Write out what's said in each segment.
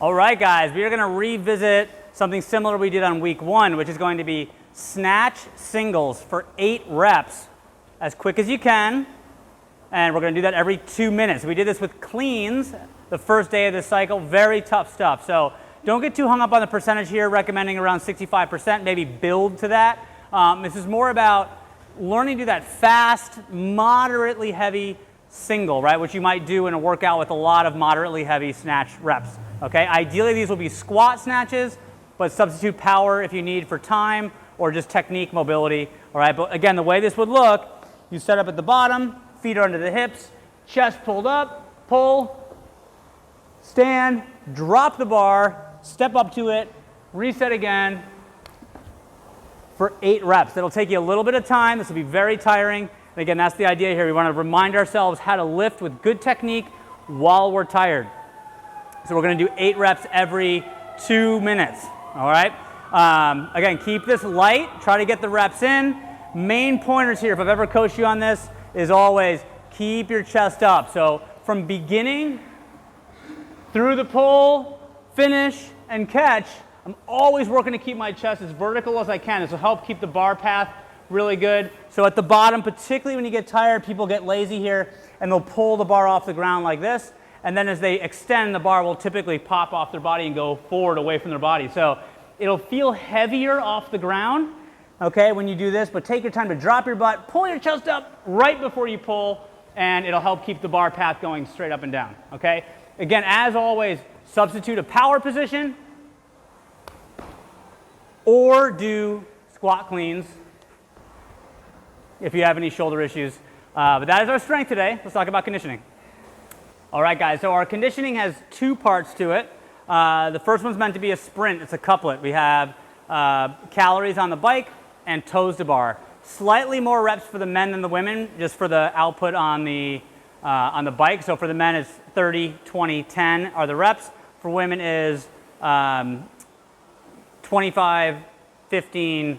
All right, guys, we are going to revisit something similar we did on week 1, which is going to be snatch singles for 8 reps as quick as you can. And we're going to do that every 2 minutes. We did this with cleans the first day of this cycle. Very tough stuff. So don't get too hung up on the percentage here, recommending around 65%, maybe build to that. This is more about learning to do that fast, moderately heavy single, right, which you might do in a workout with a lot of moderately heavy snatch reps. Okay, ideally these will be squat snatches, but substitute power if you need for time or just technique, mobility. All right, but again, the way this would look, you set up at the bottom, feet are under the hips, chest pulled up, pull, stand, drop the bar, step up to it, reset again for 8 reps. It'll take you a little bit of time. This will be very tiring. And again, that's the idea here. We want to remind ourselves how to lift with good technique while we're tired. So we're going to do 8 reps every 2 minutes. All right. Again, keep this light. Try to get the reps in. Main pointers here, if I've ever coached you on this, is always keep your chest up. So from beginning through the pull, finish, and catch, I'm always working to keep my chest as vertical as I can. This will help keep the bar path really good. So at the bottom, particularly when you get tired, people get lazy here and they'll pull the bar off the ground like this. And then as they extend, the bar will typically pop off their body and go forward away from their body. So it'll feel heavier off the ground, okay, when you do this, but take your time to drop your butt, pull your chest up right before you pull, and it'll help keep the bar path going straight up and down, okay? Again, as always, substitute a power position or do squat cleans if you have any shoulder issues. But that is our strength today. Let's talk about conditioning. All right, guys, so our conditioning has 2 parts to it. The first one's meant to be a sprint. It's a couplet. We have calories on the bike and toes to bar. Slightly more reps for the men than the women, just for the output on the bike. So for the men, it's 30, 20, 10 are the reps. For women is 25, 15,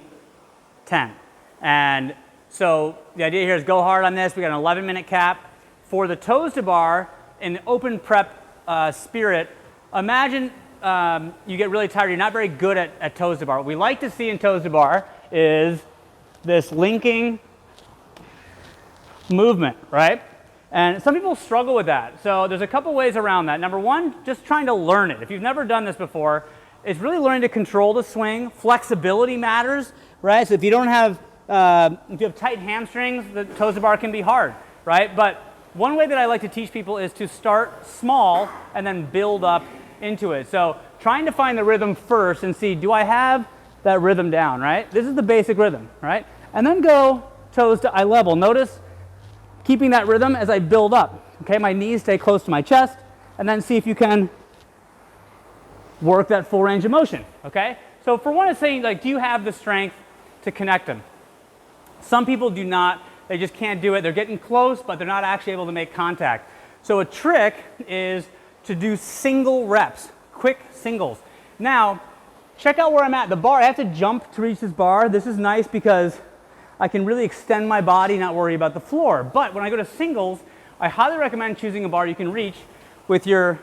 10. And so the idea here is go hard on this. We got an 11-minute cap. For the toes to bar, in open prep spirit, imagine you get really tired. You're not very good at toes to bar. What we like to see in toes to bar is this linking movement, right? And some people struggle with that. So there's a couple ways around that. Number one, just trying to learn it. If you've never done this before, it's really learning to control the swing. Flexibility matters, right? So if you don't have, if you have tight hamstrings, the toes to bar can be hard, right? But one way that I like to teach people is to start small and then build up into it. So trying to find the rhythm first and see, do I have that rhythm down, right? This is the basic rhythm, right? And then go toes to eye level. Notice keeping that rhythm as I build up. Okay, my knees stay close to my chest, and then see if you can work that full range of motion, okay? So for one, it's saying, like, do you have the strength to connect them? Some people do not. They just can't do it. They're getting close, but they're not actually able to make contact. So a trick is to do single reps, quick singles. Now, check out where I'm at. The bar, I have to jump to reach this bar. This is nice because I can really extend my body, not worry about the floor. But when I go to singles, I highly recommend choosing a bar you can reach with your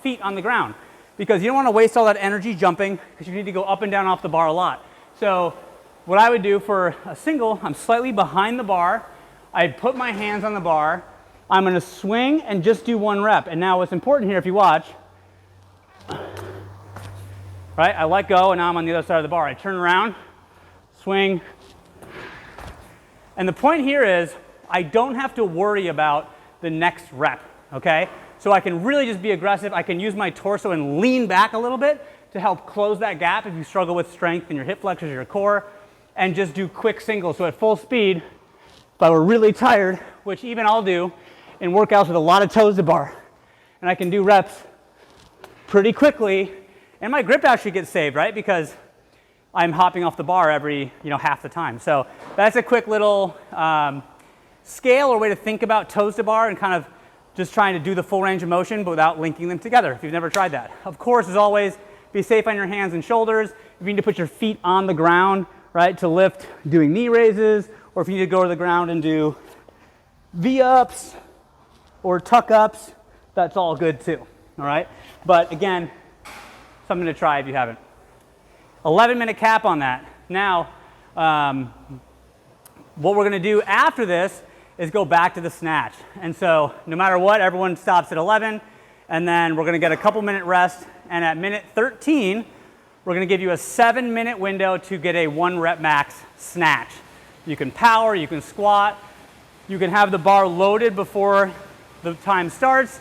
feet on the ground, because you don't want to waste all that energy jumping, because you need to go up and down off the bar a lot. So what I would do for a single, I'm slightly behind the bar. I'd put my hands on the bar. I'm going to swing and just do 1 rep. And now what's important here, if you watch, right, I let go and now I'm on the other side of the bar. I turn around, swing. And the point here is I don't have to worry about the next rep, okay? So I can really just be aggressive. I can use my torso and lean back a little bit to help close that gap if you struggle with strength in your hip flexors or your core, and just do quick singles. So at full speed, if I were really tired, which even I'll do in workouts with a lot of toes to bar, and I can do reps pretty quickly, and my grip actually gets saved, right? Because I'm hopping off the bar every, half the time. So that's a quick little scale or way to think about toes to bar and kind of just trying to do the full range of motion but without linking them together if you've never tried that. Of course, as always, be safe on your hands and shoulders. If you need to put your feet on the ground, right, to lift, doing knee raises, or if you need to go to the ground and do V-ups or tuck-ups, that's all good too, all right? But again, something to try if you haven't. 11-minute cap on that. Now, what we're going to do after this is go back to the snatch. And so no matter what, everyone stops at 11, and then we're going to get a couple minute rest. And at minute 13, we're going to give you a 7-minute window to get a 1 rep max snatch. You can power, you can squat, you can have the bar loaded before the time starts.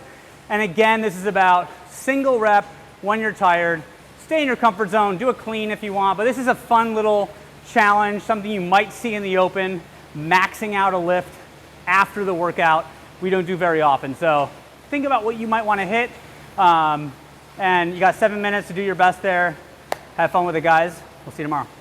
And again, this is about single rep when you're tired. Stay in your comfort zone, do a clean if you want, but this is a fun little challenge, something you might see in the open, maxing out a lift after the workout. We don't do very often, so think about what you might want to hit, and you got 7 minutes to do your best there. Have fun with it, guys. We'll see you tomorrow.